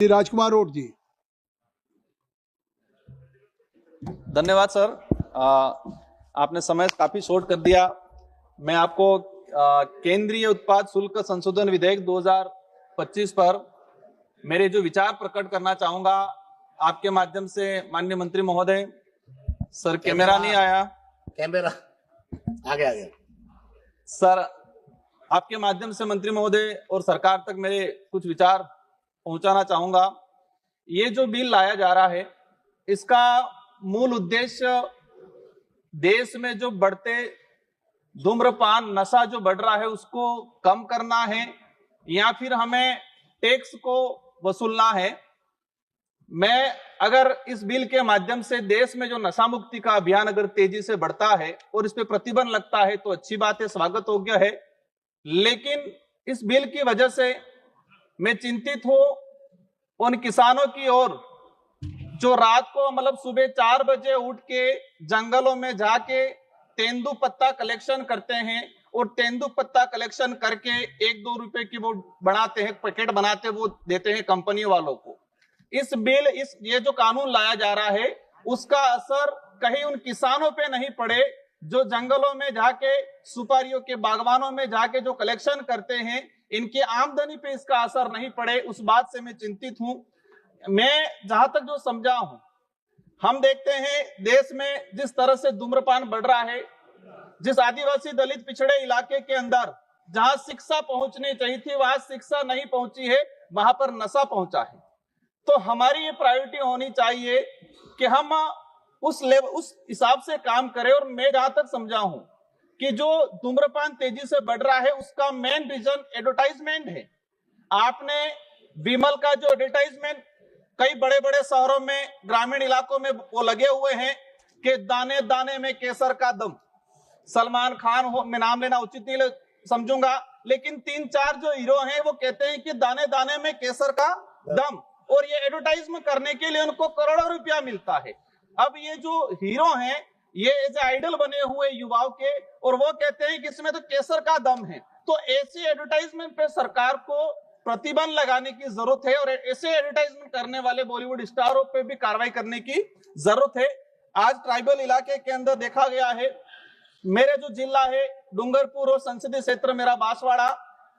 राजकुमार road जी। धन्यवाद sir. आपने समय काफी शॉर्ट कर दिया। मैं आपको केंद्रीय उत्पाद शुल्क संशोधन विधेयक 2025 पर मेरे जो विचार प्रकट करना चाहूंगा आपके माध्यम से। माननीय मंत्री महोदय, सर कैमरा नहीं आया, कैमरा आगे सर आपके माध्यम से मंत्री महोदय और सरकार तक मेरे कुछ विचार पहुंचाना चाहूंगा। ये जो बिल लाया जा रहा है, इसका मूल उद्देश्य देश में जो बढ़ते धूम्रपान नशा जो बढ़ रहा है उसको कम करना है या फिर हमें टैक्स को वसूलना है। मैं अगर इस बिल के माध्यम से देश में जो नशा मुक्ति का अभियान अगर तेजी से बढ़ता है और इस पे प्रतिबंध लगता है तो अच्छी बात है, स्वागत योग्य है। लेकिन इस बिल की वजह से मैं चिंतित हूं उन किसानों की ओर जो रात को मतलब सुबह 4 बजे उठ के जंगलों में जाके तेंदू पत्ता कलेक्शन करते हैं और तेंदू पत्ता कलेक्शन करके 1-2 रुपए की वो बनाते हैं, पैकेट बनाते, वो देते हैं कंपनी वालों को। ये जो कानून लाया जा रहा है उसका असर कहीं उन किसानों पे नहीं पड़े जो जंगलों में जाके सुपारियों के बागवानों में जाके जो कलेक्शन करते हैं, इनकी आमदनी पे इसका असर नहीं पड़े, उस बात से मैं चिंतित हूं। मैं जहां तक जो समझा हूं, हम देखते हैं देश में जिस तरह से धूम्रपान बढ़ रहा है, जिस आदिवासी दलित पिछड़े इलाके के अंदर जहां शिक्षा पहुंचनी चाहिए थी वहां शिक्षा नहीं पहुंची है, वहां पर नशा पहुंचा है। तो हमारी ये प्रायोरिटी होनी चाहिए कि हम उस हिसाब से काम करें। और मैं जहां तक समझा हूं कि जो धूम्रपान तेजी से बढ़ रहा है उसका मेन रीजन एडवर्टाइजमेंट है। आपने विमल का जो एडवर्टाइजमेंट कई बड़े बड़े शहरों में, ग्रामीण इलाकों में वो लगे हुए हैं कि दाने दाने में केसर का दम। सलमान खान हो, मैं नाम लेना उचित नहीं समझूंगा, लेकिन 3-4 जो हीरो हैं वो कहते हैं कि दाने दाने में केसर का दम, और ये एडवर्टाइजमेंट करने के लिए उनको करोड़ों रुपया मिलता है। अब ये जो हीरो हैं ये एज आइडल बने हुए युवाओं के, और वो कहते हैं कि इसमें तो केसर का दम है। तो ऐसी एडवर्टाइजमेंट पे सरकार को प्रतिबंध लगाने की जरूरत है और ऐसे एडवर्टाइजमेंट करने वाले बॉलीवुड स्टारों पे भी कार्रवाई करने की जरूरत है। आज ट्राइबल इलाके के अंदर देखा गया है, मेरे जो जिला है डूंगरपुर और संसदीय क्षेत्र मेरा बांसवाड़ा,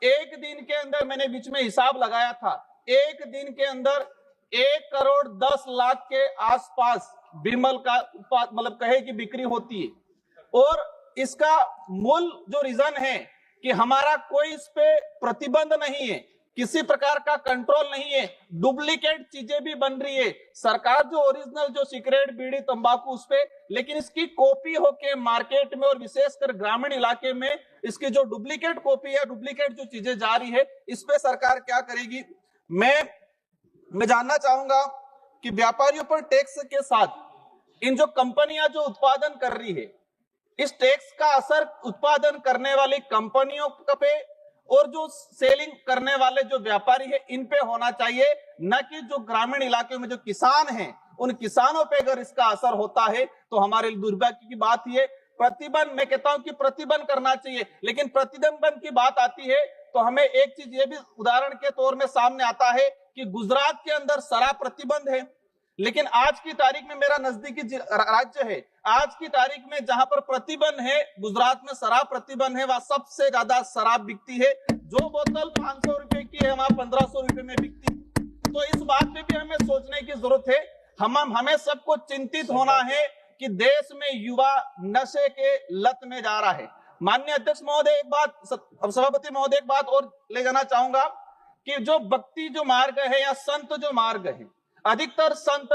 एक दिन के अंदर मैंने बीच में हिसाब लगाया था, एक दिन के अंदर 1 करोड़ 10 लाख के आसपास विमल का मतलब कहे कि बिक्री होती है। और इसका मूल जो रीजन है कि हमारा कोई इस पे प्रतिबंध नहीं है, किसी प्रकार का कंट्रोल नहीं है, डुप्लीकेट चीजें भी बन रही है। सरकार जो ओरिजिनल जो सिगरेट बीड़ी तंबाकू उस पे, लेकिन इसकी कॉपी होके मार्केट में और विशेषकर ग्रामीण इलाके में इसकी जो डुप्लीकेट कॉपी है, डुप्लीकेट जो चीजें जा रही है, इस पे सरकार क्या करेगी। मैं जानना चाहूंगा कि व्यापारियों पर टैक्स के साथ इन जो कंपनियां जो उत्पादन कर रही है, इस टैक्स का असर उत्पादन करने वाली कंपनियों पे और जो सेलिंग करने वाले जो व्यापारी है इन पे होना चाहिए, न कि जो ग्रामीण इलाके में जो किसान हैं उन किसानों पे अगर इसका असर होता है तो हमारे लिए दुर्भाग्य की बात ये। प्रतिबंध, मैं कहता हूं कि प्रतिबंध करना चाहिए, लेकिन प्रतिबंध की बात आती है तो हमें एक चीज ये भी उदाहरण के तौर में सामने आता है कि गुजरात के अंदर शराब प्रतिबंध है, लेकिन आज की तारीख में मेरा नजदीकी राज्य है, आज की तारीख में जहां पर प्रतिबंध है, गुजरात में शराब प्रतिबंध है, वहां सबसे ज्यादा शराब बिकती है। जो बोतल 500 रुपए की है वहां 1500 रुपए में बिकती है। तो इस बात पे भी हमें सोचने की जरूरत है। हमें सबको चिंतित होना है कि देश में युवा नशे के लत में जा रहा है। माननीय अध्यक्ष महोदय, एक बात, सभापति महोदय, एक बात और ले जाना चाहूंगा कि जो भक्ति जो मार्ग है या संत जो मार्ग है, अधिकतर संत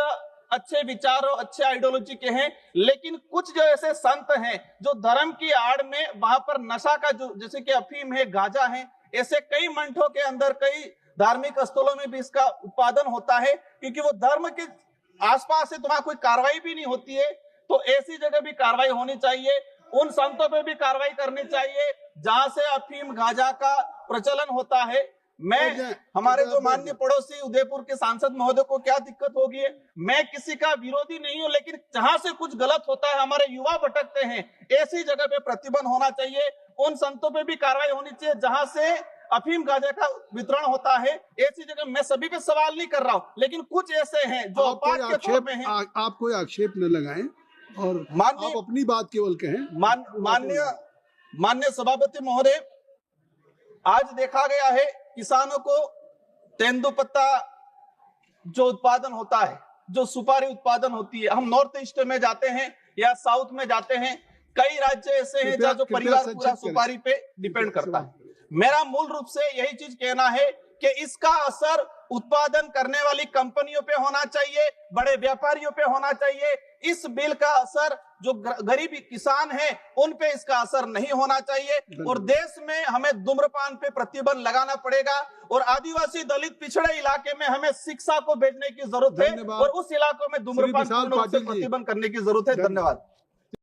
अच्छे विचारों, अच्छे आइडियोलॉजी के हैं, लेकिन कुछ जो ऐसे संत हैं जो धर्म की आड़ में वहां पर नशा का जो, जैसे कि अफीम है, गांजा है, ऐसे कई मंठों के अंदर, कई धार्मिक स्थलों में भी इसका उत्पादन होता है, क्योंकि वो धर्म के आसपास है तो वहां कोई कार्रवाई भी नहीं होती है। तो ऐसी जगह भी कार्रवाई होनी चाहिए, उन संतों पे भी कार्रवाई करनी चाहिए जहां से अफीम गांजा का प्रचलन होता है। मैं हमारे जो माननीय पड़ोसी उदयपुर के सांसद महोदय को क्या दिक्कत होगी है, मैं किसी का विरोधी नहीं हूं, लेकिन जहां से कुछ गलत होता है, हमारे युवा भटकते हैं, ऐसी जगह पे प्रतिबंध होना चाहिए। उन संतों पे भी कार्रवाई होनी चाहिए जहां से अफीम गांजा का वितरण होता है। ऐसी जगह मैं सभी पे सवाल नहीं कर रहा हूं, लेकिन कुछ ऐसे हैं जो अपवाद के तौर पे हैं। आप कोई आक्षेप न लगाएं और माननीय आप अपनी बात केवल कहें। माननीय सभापति महोदय, आज देखा गया है किसानों को तेंदुपत्ता जो उत्पादन होता है, जो सुपारी उत्पादन होती है, हम नॉर्थ ईस्ट में जाते हैं या साउथ में जाते हैं, कई राज्य ऐसे हैं जहाँ जो परिवार पूरा सुपारी पे डिपेंड करता है। मेरा मूल रूप से यही चीज कहना है कि इसका असर उत्पादन करने वाली कंपनियों पे होना चाहिए, बड़े व्यापारियों पे होना चाहिए। इस बिल का असर जो गरीब किसान हैं उन पे इसका असर नहीं होना चाहिए। और देश में हमें धूम्रपान पे प्रतिबंध लगाना पड़ेगा और आदिवासी दलित पिछड़े इलाके में हमें शिक्षा को भेजने की जरूरत है और उस इलाकों में धूम्रपान पूर्ण रूप से प्रतिबंध करने की जरूरत है। धन्यवाद।